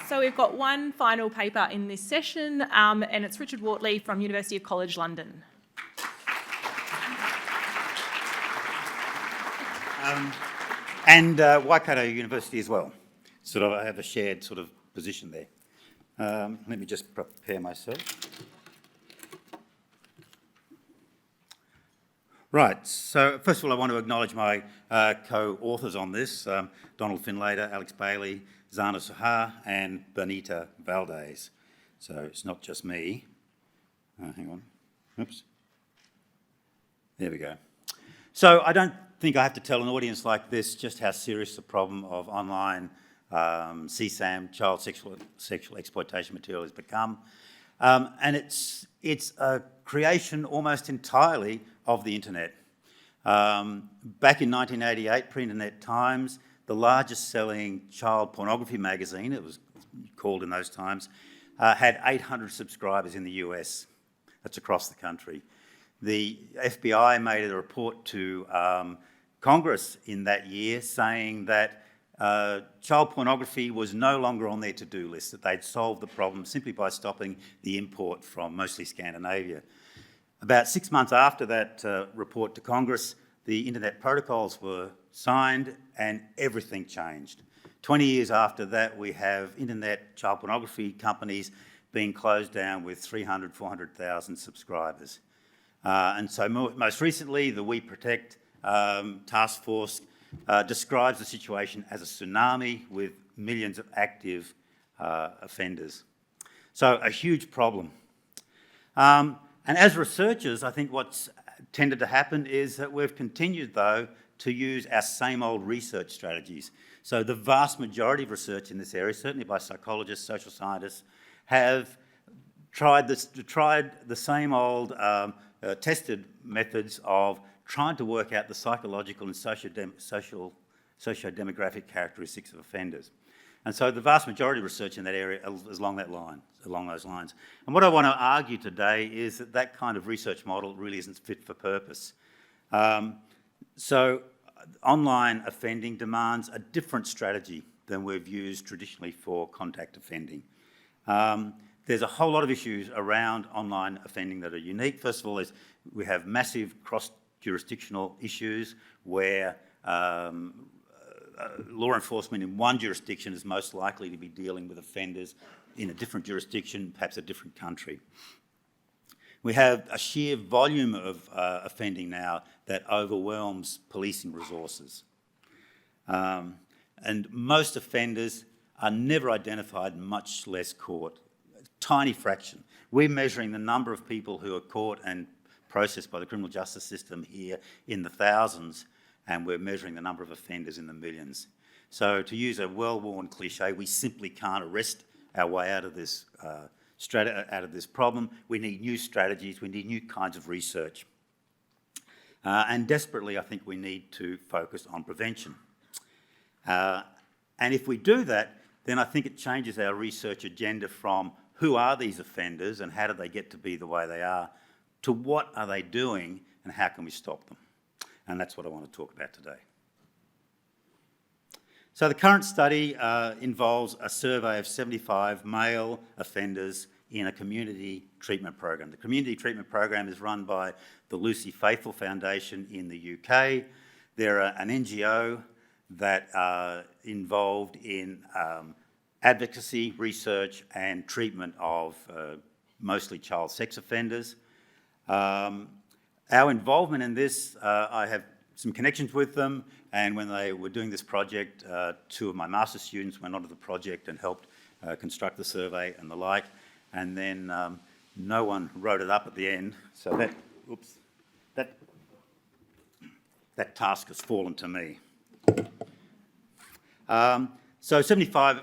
So we've got one final paper in this session, and it's Richard Wortley from University of College London. And Waikato University as well. Sort of, I have a shared sort of position there. Let me just prepare myself. Right, so first of all I want to acknowledge my co-authors on this, Donald Finlater, Alex Bailey, Zana Suha and Benita Valdez. So it's not just me. Hang on, oops. There we go. So I don't think I have to tell an audience like this just how serious the problem of online CSAM, child sexual exploitation material has become. And it's a creation almost entirely of the internet. Back in 1988, Pre-Internet Times, the largest selling child pornography magazine, it was called in those times, had 800 subscribers in the US. That's across the country. The FBI made a report to Congress in that year saying that child pornography was no longer on their to-do list, that they'd solved the problem simply by stopping the import from mostly Scandinavia. About 6 months after that report to Congress, the Internet protocols were signed and everything changed. 20 years after that, we have internet child pornography companies being closed down with 300, 400,000 subscribers. And so most recently, the We Protect task force describes the situation as a tsunami with millions of active offenders. So a huge problem. And as researchers, I think what's tended to happen is that we've continued, though, to use our same old research strategies. So the vast majority of research in this area, certainly by psychologists, social scientists, have tried the same old tested methods of trying to work out the psychological and socio-demographic characteristics of offenders. And so the vast majority of research in that area is along those lines. And what I want to argue today is that that kind of research model really isn't fit for purpose. So online offending demands a different strategy than we've used traditionally for contact offending. There's a whole lot of issues around online offending that are unique. First of all, we have massive cross-jurisdictional issues where law enforcement in one jurisdiction is most likely to be dealing with offenders in a different jurisdiction, perhaps a different country. We have a sheer volume of offending now that overwhelms policing resources. And most offenders are never identified, much less caught. A tiny fraction. We're measuring the number of people who are caught and processed by the criminal justice system here in the thousands, and we're measuring the number of offenders in the millions. So to use a well-worn cliche, we simply can't arrest our way out of this problem. We need new strategies, we need new kinds of research. And desperately, I think we need to focus on prevention. And if we do that, then I think it changes our research agenda from who are these offenders and how do they get to be the way they are, to what are they doing and how can we stop them? And that's what I want to talk about today. So the current study involves a survey of 75 male offenders in a community treatment program. The community treatment program is run by the Lucy Faithfull Foundation in the UK. They're an NGO that are involved in advocacy, research and treatment of mostly child sex offenders. Our involvement in this, I have some connections with them, and when they were doing this project, two of my master's students went onto the project and helped construct the survey and the like, and then no one wrote it up at the end, so that task has fallen to me. So 75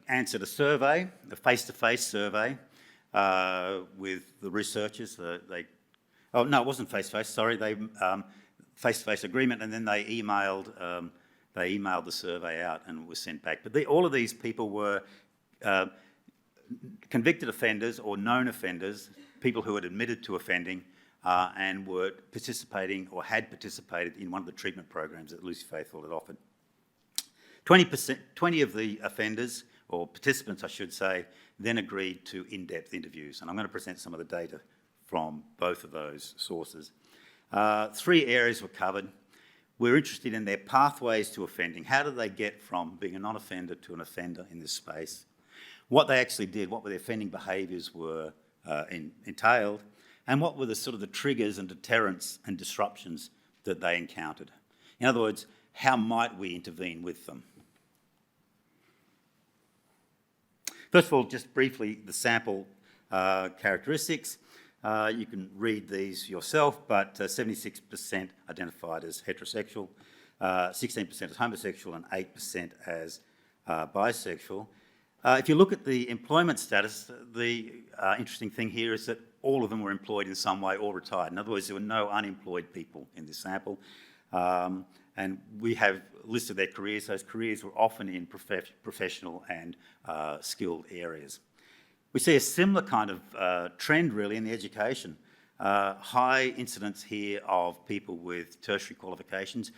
answered a survey, a face-to-face survey with the researchers. Oh no, it wasn't face-to-face. Sorry, they face-to-face agreement, and then they emailed the survey out and it was sent back. But all of these people were convicted offenders or known offenders, people who had admitted to offending and were participating or had participated in one of the treatment programs that Lucy Faithfull had offered. 20% of the offenders, or participants, I should say, then agreed to in-depth interviews. And I'm going to present some of the data from both of those sources. 3 areas were covered. We're interested in their pathways to offending. How did they get from being a non-offender to an offender in this space? What they actually did, what their offending behaviours were entailed, and what were the sort of the triggers and deterrents and disruptions that they encountered. In other words, how might we intervene with them? First of all, just briefly, the sample characteristics. You can read these yourself, but 76% identified as heterosexual, 16% as homosexual, and 8% as bisexual. If you look at the employment status, the interesting thing here is that all of them were employed in some way or retired. In other words, there were no unemployed people in this sample. And we have listed their careers. Those careers were often in professional and skilled areas. We see a similar kind of trend really in the education. High incidence here of people with tertiary qualifications,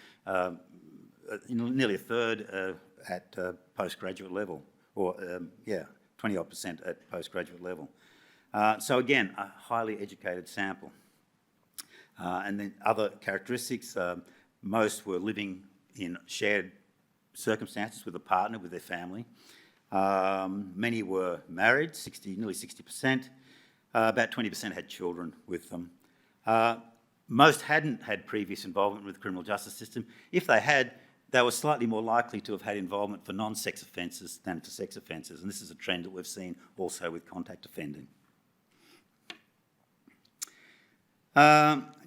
nearly a third at postgraduate level, or 20% at postgraduate level. So again, a highly educated sample. And then other characteristics, most were living in shared circumstances with a partner, with their family. Many were married, nearly 60%. About 20% had children with them. Most hadn't had previous involvement with the criminal justice system. If they had, they were slightly more likely to have had involvement for non-sex offences than for sex offences. And this is a trend that we've seen also with contact offending.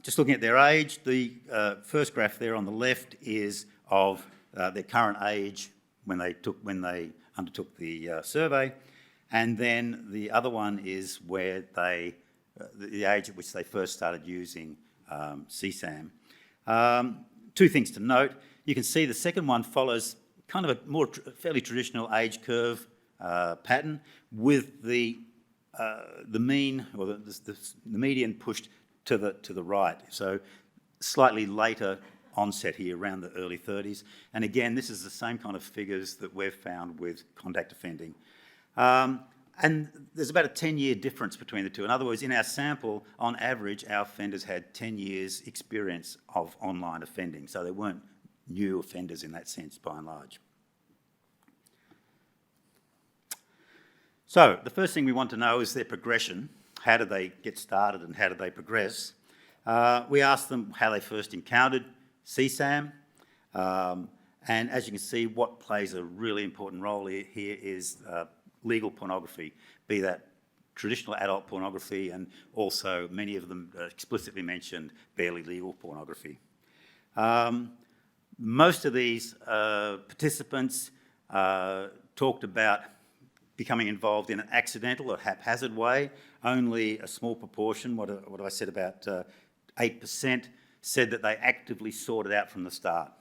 Just looking at their age, the first graph there on the left is of their current age when they undertook the survey, and then the other one is where the age at which they first started using CSAM. 2 things to note. You can see the second one follows kind of a more fairly traditional age curve pattern, with the mean or the median pushed to the right. So slightly later onset here, around the early 30s. And again, this is the same kind of figures that we've found with contact offending. And there's about a 10-year difference between the two. In other words, in our sample, on average, our offenders had 10 years experience of online offending. So they weren't new offenders in that sense, by and large. So the first thing we want to know is their progression. How did they get started and how did they progress? We asked them how they first encountered CSAM. And as you can see, what plays a really important role here is legal pornography, be that traditional adult pornography, and also many of them explicitly mentioned barely legal pornography. Most of these participants talked about becoming involved in an accidental or haphazard way. Only a small proportion, what I said, about 8%, said that they actively sought it out from the start.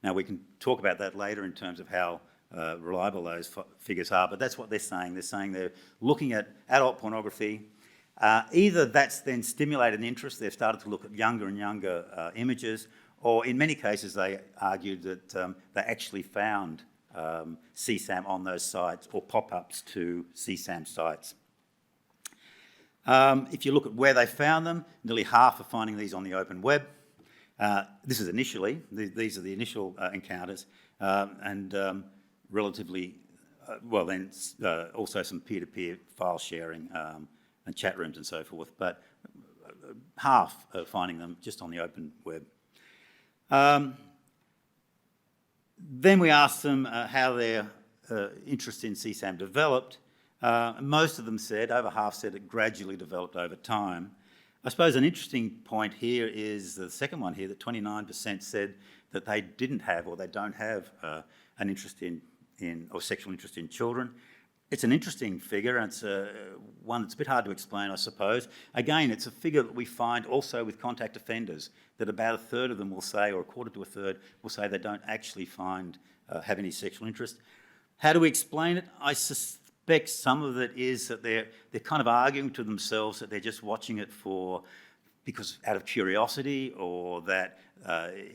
Now, we can talk about that later in terms of how reliable those figures are, but that's what they're saying. They're saying they're looking at adult pornography. Either that's then stimulated an interest, they've started to look at younger and younger images, or in many cases they argued that they actually found CSAM on those sites or pop-ups to CSAM sites. If you look at where they found them, nearly half are finding these on the open web. This is initially, these are the initial encounters, and relatively, also some peer-to-peer file sharing and chat rooms and so forth, but half are finding them just on the open web. Then we asked them how their interest in CSAM developed. Most of them said, over half said it gradually developed over time. I suppose an interesting point here is the second one here, that 29% said that they didn't have or they don't have an interest in or sexual interest in children. It's an interesting figure, and it's one that's a bit hard to explain, I suppose. Again, it's a figure that we find also with contact offenders, that about a third of them will say, or a quarter to a third, will say they don't actually have any sexual interest. How do we explain it? I suspect some of it is that they're kind of arguing to themselves that they're just watching it because out of curiosity, or that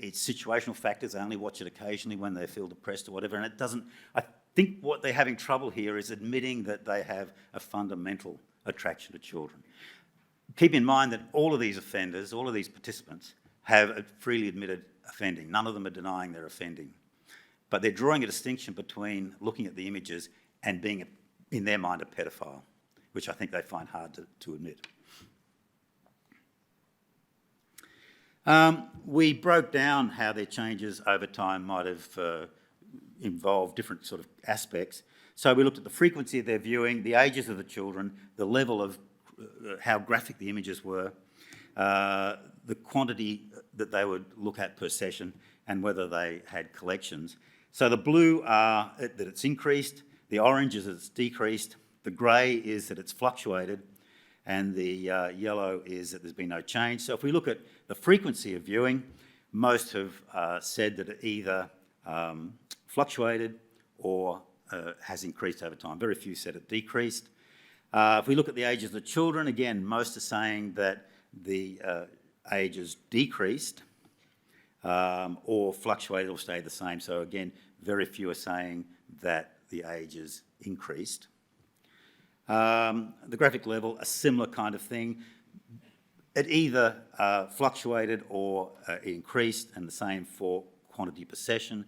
it's situational factors. They only watch it occasionally when they feel depressed or whatever, and it doesn't. think what they're having trouble here is admitting that they have a fundamental attraction to children. Keep in mind that all of these offenders, all of these participants, have a freely admitted offending. None of them are denying they're offending. But they're drawing a distinction between looking at the images and being, in their mind, a pedophile, which I think they find hard to admit. We broke down how their changes over time might have involved different sort of aspects. So we looked at the frequency of their viewing, the ages of the children, the level of how graphic the images were, the quantity that they would look at per session, and whether they had collections. So the blue are that it's increased, the orange is that it's decreased, the grey is that it's fluctuated, and the yellow is that there's been no change. So if we look at the frequency of viewing, most have said that it either fluctuated or has increased over time. Very few said it decreased. If we look at the ages of the children, again, most are saying that the ages decreased or fluctuated or stayed the same. So again, very few are saying that the ages increased. The graphic level, a similar kind of thing. It either fluctuated or increased, and the same for quantity per session,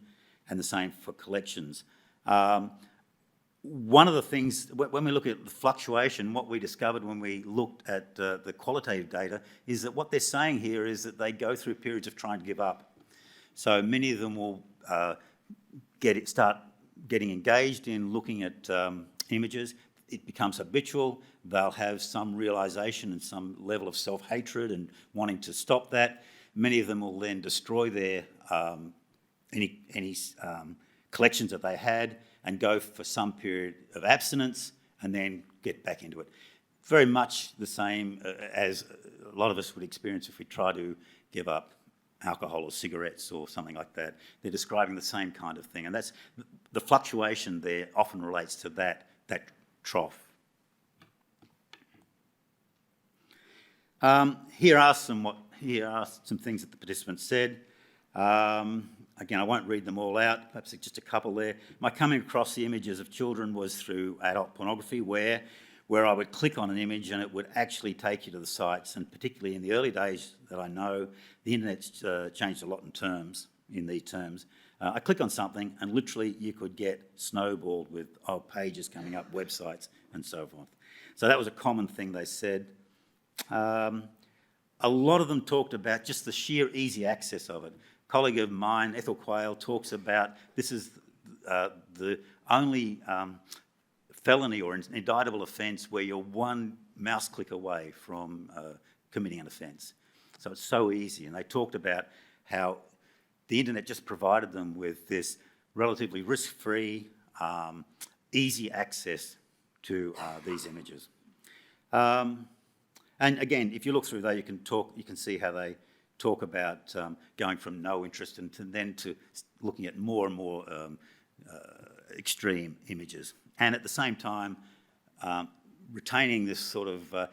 and the same for collections. One of the things, when we look at the fluctuation, what we discovered when we looked at the qualitative data is that what they're saying here is that they go through periods of trying to give up. So many of them will start getting engaged in looking at images. It becomes habitual. They'll have some realisation and some level of self-hatred and wanting to stop that. Many of them will then destroy their any collections that they had and go for some period of abstinence and then get back into it. Very much the same as a lot of us would experience if we try to give up alcohol or cigarettes or something like that. They're describing the same kind of thing, and that's the fluctuation there often relates to that trough. Here are some things that the participants said. Again, I won't read them all out, perhaps just a couple there. My coming across the images of children was through adult pornography, where I would click on an image and it would actually take you to the sites, and particularly in the early days that I know, the internet's changed a lot in these terms. I click on something and literally you could get snowballed with pages coming up, websites and so forth. So that was a common thing they said. A lot of them talked about just the sheer easy access of it. A colleague of mine, Ethel Quayle, talks about this is the only felony or indictable offence where you're one mouse click away from committing an offence. So it's so easy. And they talked about how the internet just provided them with this relatively risk-free, easy access to these images. And again, if you look through there, you can see how they talk about going from no interest and then to looking at more and more extreme images, and at the same time retaining this sort of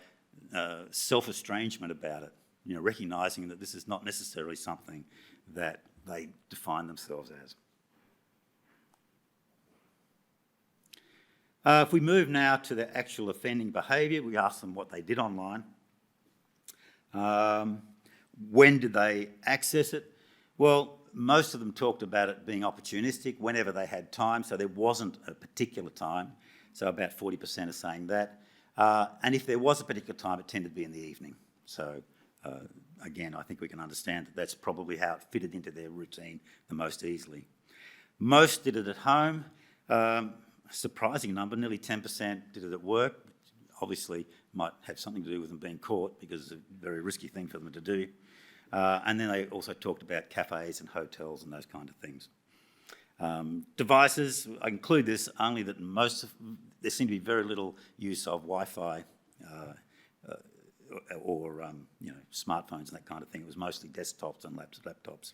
self-estrangement about it. You know, recognising that this is not necessarily something that they define themselves as. If we move now to the actual offending behaviour, we ask them what they did online. When did they access it? Well, most of them talked about it being opportunistic whenever they had time, so there wasn't a particular time. So about 40% are saying that. And if there was a particular time, it tended to be in the evening. So again, I think we can understand that that's probably how it fitted into their routine the most easily. Most did it at home. A surprising number, nearly 10% did it at work. Obviously might have something to do with them being caught because it's a very risky thing for them to do. And then they also talked about cafes and hotels and those kind of things. Devices, I include this only that there seemed to be very little use of Wi-Fi or smartphones and that kind of thing. It was mostly desktops and laptops.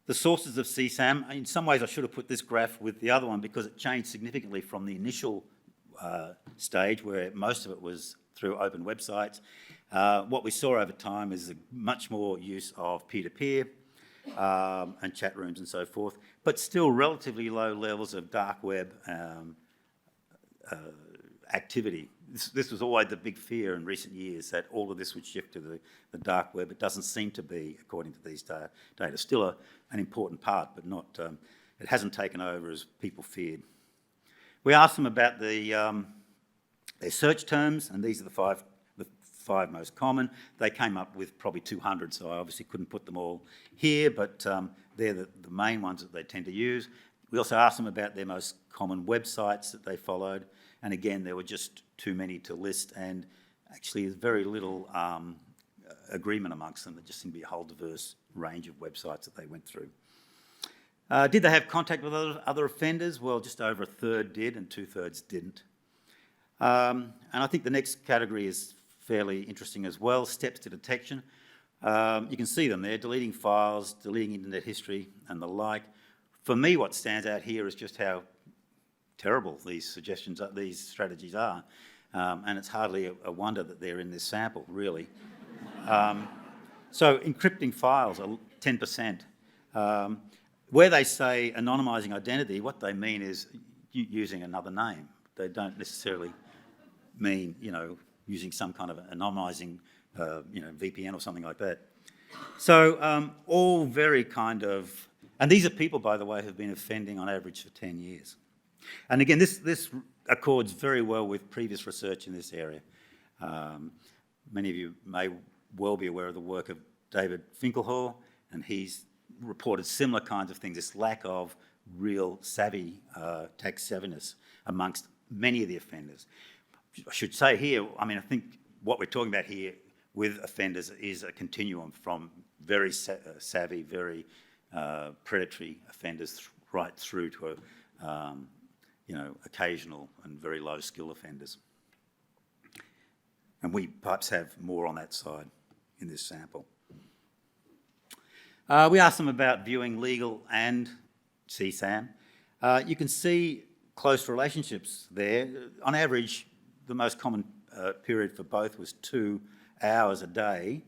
The sources of CSAM, in some ways I should have put this graph with the other one because it changed significantly from the initial stage where most of it was through open websites. What we saw over time is much more use of peer-to-peer. and chat rooms and so forth, but still relatively low levels of dark web activity. This was always the big fear in recent years, that all of this would shift to the dark web. It doesn't seem to be, according to these data. Still an important part, but not. It hasn't taken over as people feared. We asked them about their search terms, and these are the five most common. They came up with probably 200, so I obviously couldn't put them all here, but they're the main ones that they tend to use. We also asked them about their most common websites that they followed, and again, there were just too many to list, and actually there's very little agreement amongst them. There just seemed to be a whole diverse range of websites that they went through. Did they have contact with other offenders? Well, just over a third did, and 2/3 didn't. And I think the next category is fairly interesting as well, steps to detection. You can see them there, deleting files, deleting internet history and the like. For me, what stands out here is just how terrible these strategies are. And it's hardly a wonder that they're in this sample, really. So encrypting files are 10%. Where they say anonymising identity, what they mean is using another name. They don't necessarily mean, using some kind of anonymising, VPN or something like that. So all very kind of, and these are people, by the way, who've been offending on average for 10 years. And again, this accords very well with previous research in this area. Many of you may well be aware of the work of David Finkelhor, and he's reported similar kinds of things, this lack of real tech savviness amongst many of the offenders. I should say here, I think what we're talking about here with offenders is a continuum from very savvy, very predatory offenders right through to occasional and very low skill offenders. And we perhaps have more on that side in this sample. We asked them about viewing legal and CSAM. You can see close relationships there. On average, the most common period for both was 2 hours a day.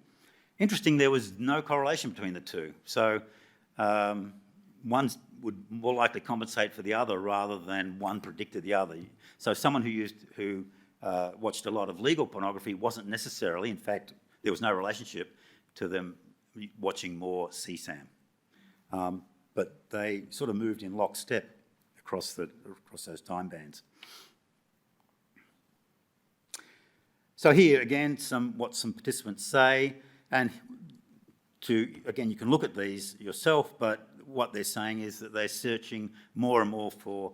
Interesting, there was no correlation between the two. So one would more likely compensate for the other rather than one predicted the other. So someone who watched a lot of legal pornography wasn't necessarily, in fact, there was no relationship to them watching more CSAM. But they sort of moved in lockstep across those time bands. So here again, what some participants say, and again, you can look at these yourself, but what they're saying is that they're searching more and more for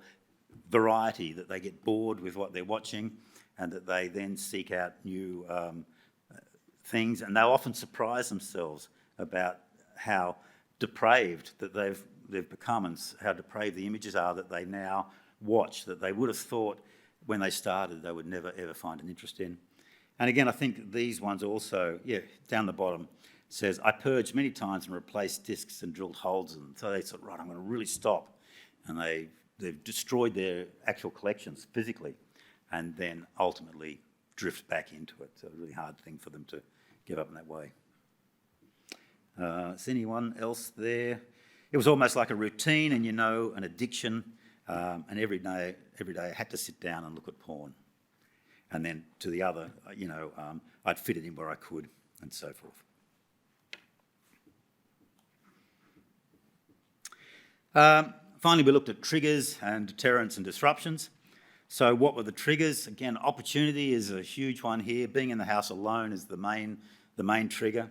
variety, that they get bored with what they're watching, and that they then seek out new things, and they'll often surprise themselves about how depraved that they've become and how depraved the images are that they now watch, that they would have thought when they started they would never ever find an interest in. And again, I think these ones also, down the bottom, says, I purged many times and replaced discs and drilled holes in them. So they thought, right, I'm going to really stop. And they've destroyed their actual collections physically and then ultimately drift back into it. So a really hard thing for them to give up in that way. Is anyone else there? It was almost like a routine and, an addiction. And every day I had to sit down and look at porn. And then to the other, I'd fit it in where I could and so forth. Finally, we looked at triggers and deterrents and disruptions. So what were the triggers? Again, opportunity is a huge one here. Being in the house alone is the main trigger.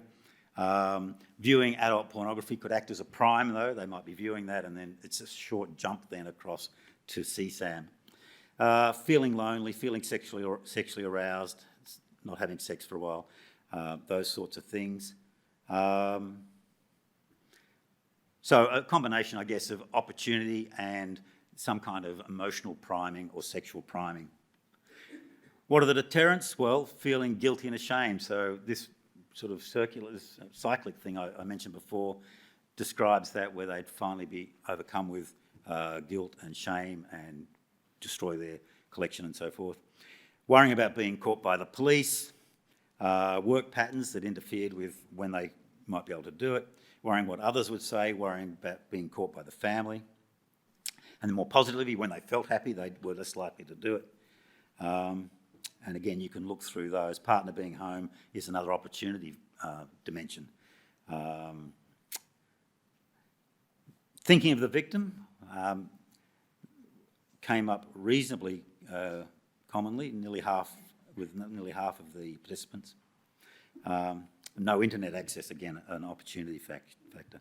Viewing adult pornography could act as a prime, though. They might be viewing that, and then it's a short jump then across to CSAM. Feeling lonely, feeling sexually aroused, not having sex for a while, those sorts of things. So a combination, I guess, of opportunity and some kind of emotional priming or sexual priming. What are the deterrents? Well, feeling guilty and ashamed. So this sort of cyclic thing I mentioned before describes that, where they'd finally be overcome with guilt and shame and destroy their collection and so forth. Worrying about being caught by the police, work patterns that interfered with when they might be able to do it, worrying what others would say, worrying about being caught by the family. And then more positively, when they felt happy, they were less likely to do it. And again, you can look through those. Partner being home is another opportunity dimension. Thinking of the victim came up reasonably commonly, nearly half of the participants. No internet access, again, an opportunity factor.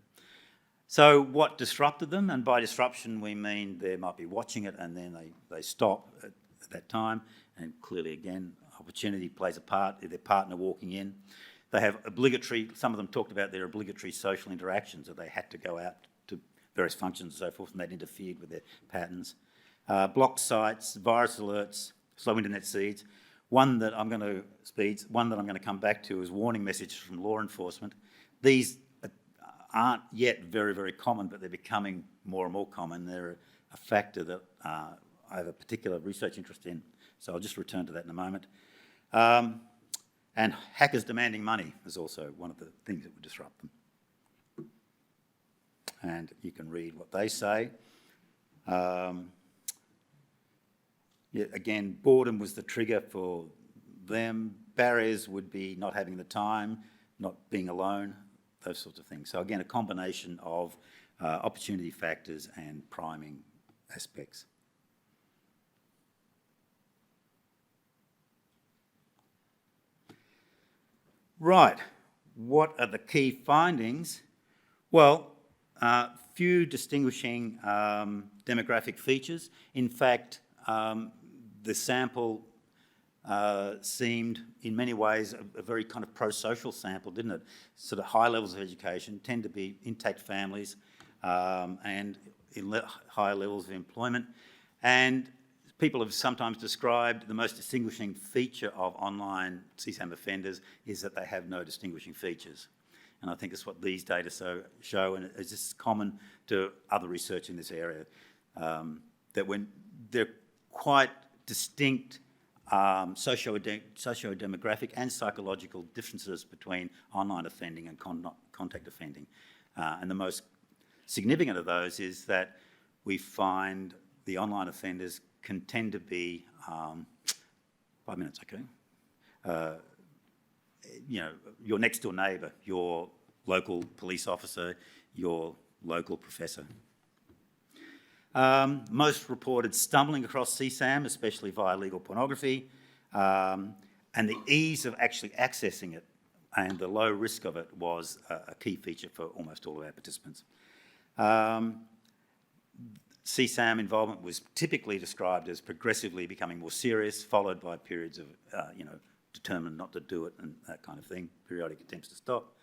So what disrupted them? And by disruption, we mean they might be watching it and then they stop at that time. And clearly, again, opportunity plays a part. If their partner walking in, they have obligatory, some of them talked about their obligatory social interactions, that they had to go out to various functions and so forth, and that interfered with their patterns. Blocked sites, virus alerts, slow internet speeds. One that I'm going to come back to is warning messages from law enforcement. These aren't yet very, very common, but they're becoming more and more common. They're a factor that I have a particular research interest in, so I'll just return to that in a moment. And hackers demanding money is also one of the things that would disrupt them. And you can read what they say. Yeah, again, boredom was the trigger for them. Barriers would be not having the time, not being alone, those sorts of things. So again, a combination of opportunity factors and priming aspects. Right, what are the key findings? Well, few distinguishing demographic features. In fact, the sample seemed in many ways a very kind of pro-social sample, didn't it? Sort of high levels of education, tend to be intact families and higher levels of employment. And people have sometimes described the most distinguishing feature of online CSAM offenders is that they have no distinguishing features. And I think it's what these data show, and it's just common to other research in this area, that when they're quite distinct socio-demographic and psychological differences between online offending and contact offending. And the most significant of those is that we find the online offenders can tend to be, 5 minutes, okay? You know, your next door neighbour, your local police officer, your local professor. Most reported stumbling across CSAM, especially via legal pornography, and the ease of actually accessing it and the low risk of it was a key feature for almost all of our participants. CSAM involvement was typically described as progressively becoming more serious, followed by periods of, determined not to do it and that kind of thing, periodic attempts to stop.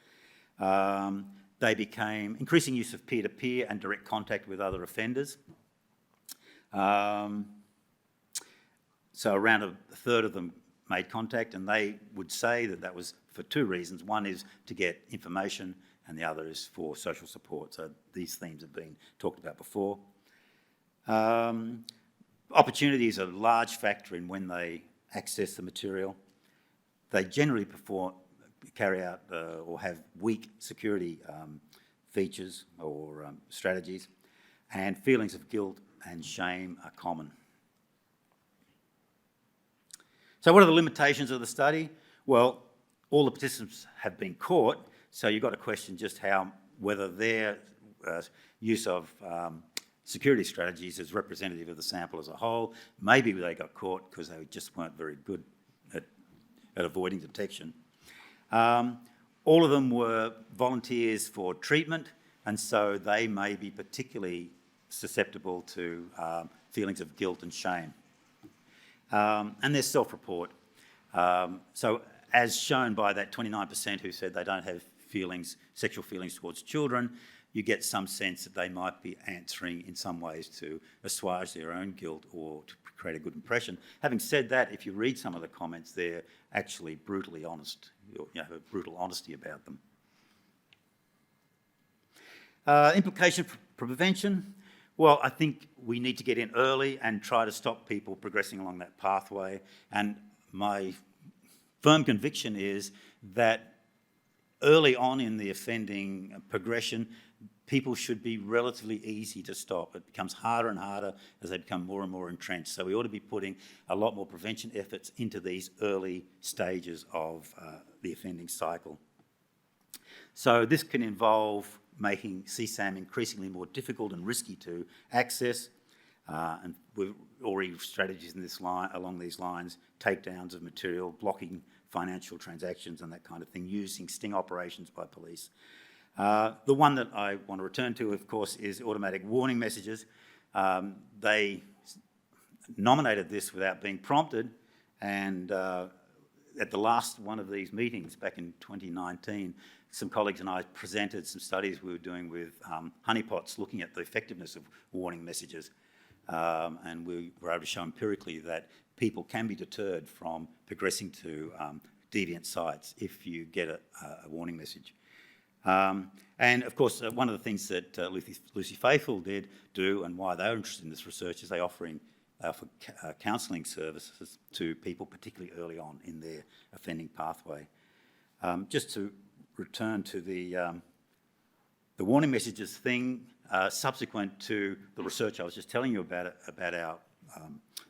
They became increasing use of peer-to-peer and direct contact with other offenders. So around a third of them made contact, and they would say that that was for two reasons. One is to get information, and the other is for social support. So these themes have been talked about before. Opportunity is a large factor in when they access the material. They generally carry out or have weak security features or strategies, and feelings of guilt and shame are common. So what are the limitations of the study? Well, all the participants have been caught, so you've got to question just whether their use of security strategies is representative of the sample as a whole. Maybe they got caught because they just weren't very good at avoiding detection. All of them were volunteers for treatment, and so they may be particularly susceptible to feelings of guilt and shame. And there's self-report. So as shown by that 29% who said they don't have sexual feelings towards children, you get some sense that they might be answering in some ways to assuage their own guilt or to create a good impression. Having said that, if you read some of the comments, they're actually brutally honest, have a brutal honesty about them. Implication for prevention. Well, I think we need to get in early and try to stop people progressing along that pathway. And my firm conviction is that early on in the offending progression, people should be relatively easy to stop. It becomes harder and harder as they become more and more entrenched. So we ought to be putting a lot more prevention efforts into these early stages of the offending cycle. So this can involve making CSAM increasingly more difficult and risky to access, and we've already strategies in this line, along these lines, takedowns of material, blocking financial transactions and that kind of thing, using sting operations by police. The one that I want to return to, of course, is automatic warning messages. They nominated this without being prompted, and at the last one of these meetings back in 2019, some colleagues and I presented some studies we were doing with honeypots looking at the effectiveness of warning messages. And we were able to show empirically that people can be deterred from progressing to deviant sites if you get a warning message. And of course, one of the things that Lucy Faithfull did do, and why they're interested in this research, is they offer counselling services to people, particularly early on in their offending pathway. Just to return to the warning messages thing, subsequent to the research I was just telling you about our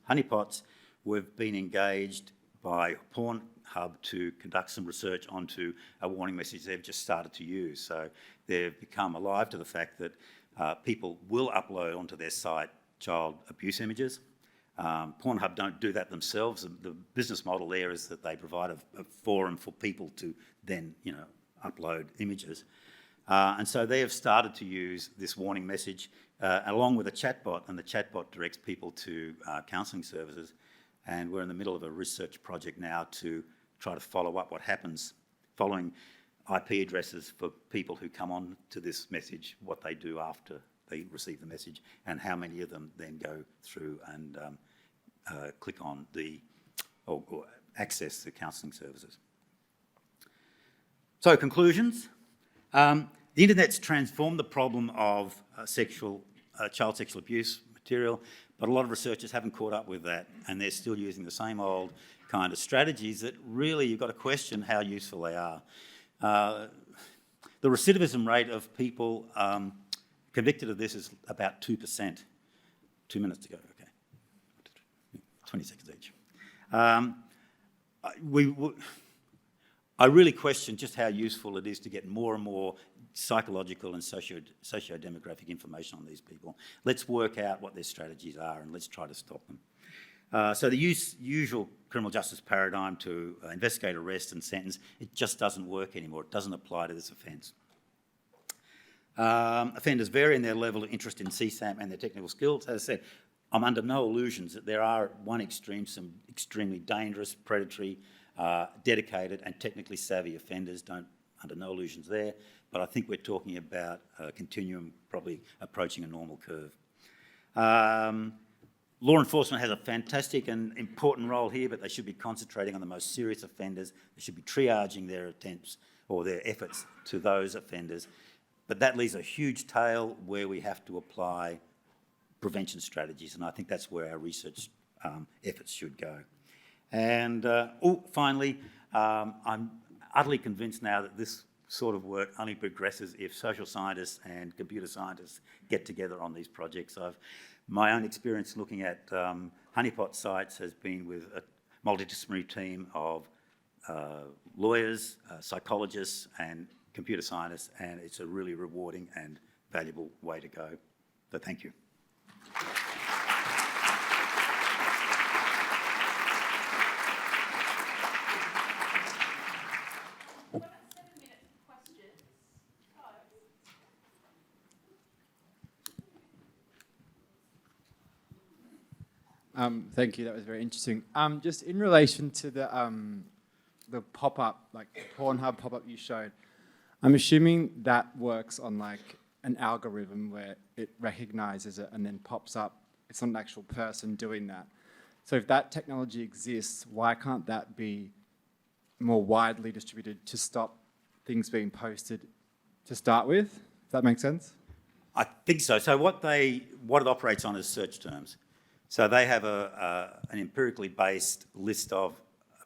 honeypots, we've been engaged by Pornhub to conduct some research onto a warning message they've just started to use. So they've become alive to the fact that people will upload onto their site child abuse images. Pornhub don't do that themselves. The business model there is that they provide a forum for people to then, upload images. And so they have started to use this warning message along with a chatbot, and the chatbot directs people to counselling services. And we're in the middle of a research project now to try to follow up what happens following IP addresses for people who come on to this message, what they do after they receive the message, and how many of them then go through and click on or access the counselling services. So conclusions. The internet's transformed the problem of child sexual abuse material, but a lot of researchers haven't caught up with that, and they're still using the same old kind of strategies that really you've got to question how useful they are. The recidivism rate of people convicted of this is about 2%. 2 minutes to go, okay. 20 seconds each. I really question just how useful it is to get more and more psychological and socio-demographic information on these people. Let's work out what their strategies are and let's try to stop them. So the usual criminal justice paradigm to investigate, arrest and sentence, it just doesn't work anymore. It doesn't apply to this offence. Offenders vary in their level of interest in CSAM and their technical skills. As I said, I'm under no illusions that there are, at one extreme, some extremely dangerous, predatory, dedicated and technically savvy offenders. Under no illusions there, but I think we're talking about a continuum probably approaching a normal curve. Law enforcement has a fantastic and important role here, but they should be concentrating on the most serious offenders. They should be triaging their attempts or their efforts to those offenders. But that leaves a huge tail where we have to apply prevention strategies, and I think that's where our research efforts should go. And finally, I'm utterly convinced now that this sort of work only progresses if social scientists and computer scientists get together on these projects. My own experience looking at honeypot sites has been with a multidisciplinary team of lawyers, psychologists and computer scientists, and it's a really rewarding and valuable way to go. So thank you. Thank you, that was very interesting. Just in relation to the pop-up, like the Pornhub pop-up you showed, I'm assuming that works on like an algorithm where it recognises it and then pops up. It's not an actual person doing that. So if that technology exists, why can't that be more widely distributed to stop things being posted to start with? Does that make sense? I think so. So what it operates on is search terms. So they have an empirically based list of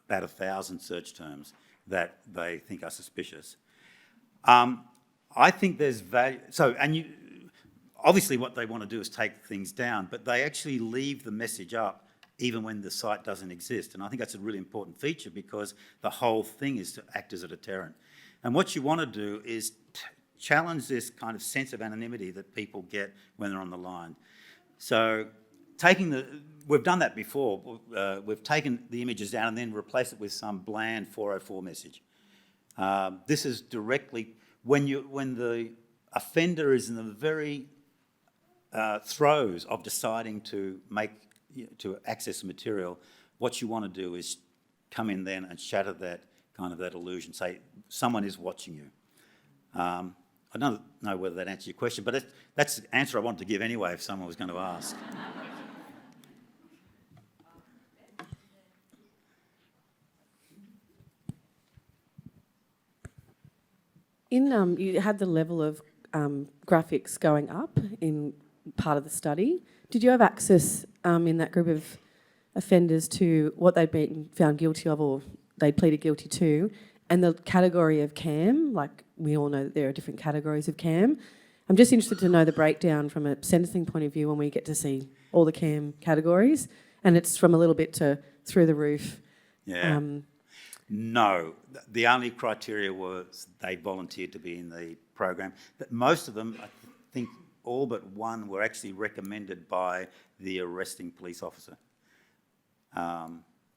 about 1,000 search terms that they think are suspicious. I think there's value. So, and you, obviously what they want to do is take things down, but they actually leave the message up even when the site doesn't exist. And I think that's a really important feature because the whole thing is to act as a deterrent. And what you want to do is challenge this kind of sense of anonymity that people get when they're on the line. So we've done that before. We've taken the images down and then replaced it with some bland 404 message. This is directly, when the offender is in the very throes of deciding to access the material, what you want to do is come in then and shatter that illusion, say someone is watching you. I don't know whether that answers your question, but that's the answer I wanted to give anyway if someone was going to ask. You had the level of graphics going up in part of the study. Did you have access in that group of offenders to what they'd been found guilty of or they pleaded guilty to, and the category of CAM? Like, we all know that there are different categories of CAM. I'm just interested to know the breakdown from a sentencing point of view when we get to see all the CAM categories, and it's from a little bit to through the roof. Yeah. No, the only criteria was they volunteered to be in the program. But most of them, I think all but one, were actually recommended by the arresting police officer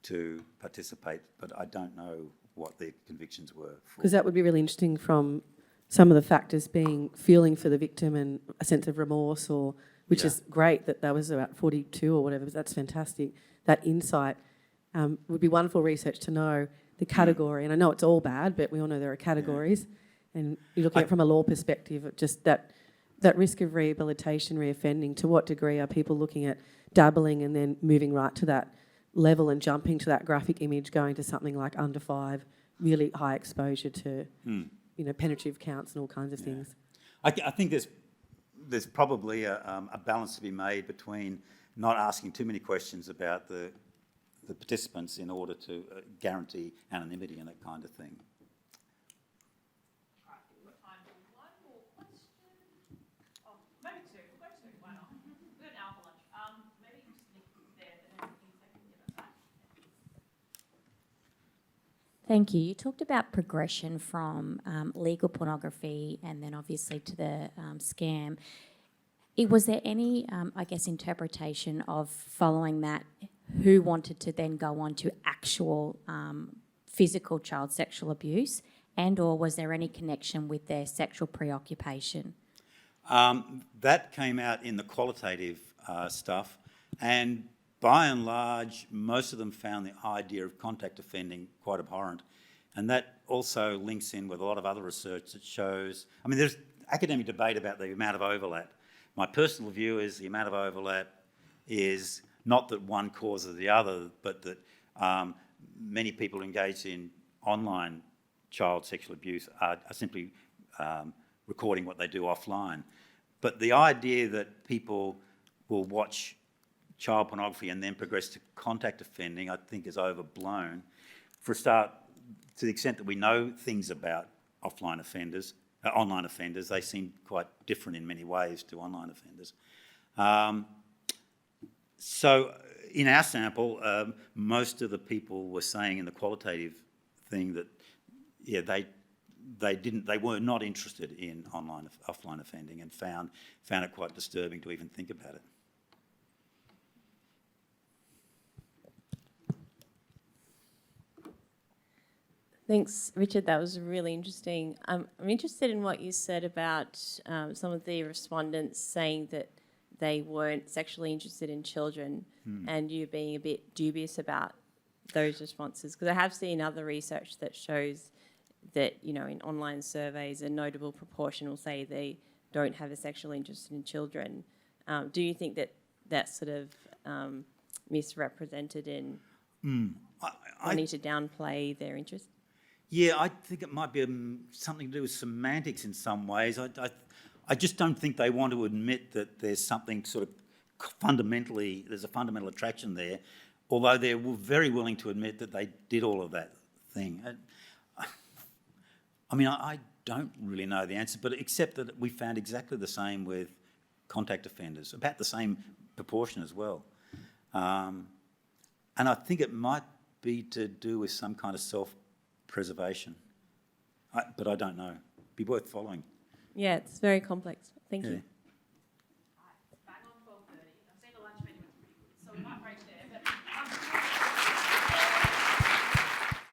to participate, but I don't know what their convictions were. Because that would be really interesting from some of the factors being feeling for the victim and a sense of remorse, or which is great that was about 42 or whatever, but that's fantastic. That insight would be wonderful research to know the category, and I know it's all bad, but we all know there are categories, and you're looking at it from a law perspective, just that risk of rehabilitation, reoffending, to what degree are people looking at dabbling and then moving right to that level and jumping to that graphic image, going to something like under 5, really high exposure to, penetrative counts and all kinds of things. I think there's probably a balance to be made between not asking too many questions about the participants in order to guarantee anonymity and that kind of thing. Right, we've got time for one more question. Oh, maybe two. We'll go two. Why not? We've got an hour for lunch. Maybe just link there, and then in a second give us that. Thank you. You talked about progression from legal pornography and then obviously to the scam. Was there any, interpretation of following that who wanted to then go on to actual physical child sexual abuse, and or was there any connection with their sexual preoccupation? That came out in the qualitative stuff, and by and large, most of them found the idea of contact offending quite abhorrent. And that also links in with a lot of other research that shows, there's academic debate about the amount of overlap. My personal view is the amount of overlap is not that one causes the other, but that many people engaged in online child sexual abuse are simply recording what they do offline. But the idea that people will watch child pornography and then progress to contact offending, I think, is overblown. For a start, to the extent that we know things about online offenders, they seem quite different in many ways to online offenders. So in our sample, most of the people were saying in the qualitative thing that, they were not interested in offline offending, and found it quite disturbing to even think about it. Thanks, Richard. That was really interesting. I'm interested in what you said about some of the respondents saying that they weren't sexually interested in children, and you being a bit dubious about those responses. Because I have seen other research that shows that, in online surveys, a notable proportion will say they don't have a sexual interest in children. Do you think that that's sort of misrepresented in wanting to downplay their interest? Yeah, I think it might be something to do with semantics in some ways. I just don't think they want to admit that there's something sort of there's a fundamental attraction there, although they're very willing to admit that they did all of that thing. I don't really know the answer, but except that we found exactly the same with contact offenders, about the same proportion as well. And I think it might be to do with some kind of self-preservation, but I don't know. Be worth following. Yeah, it's very complex. Thank Yeah. you.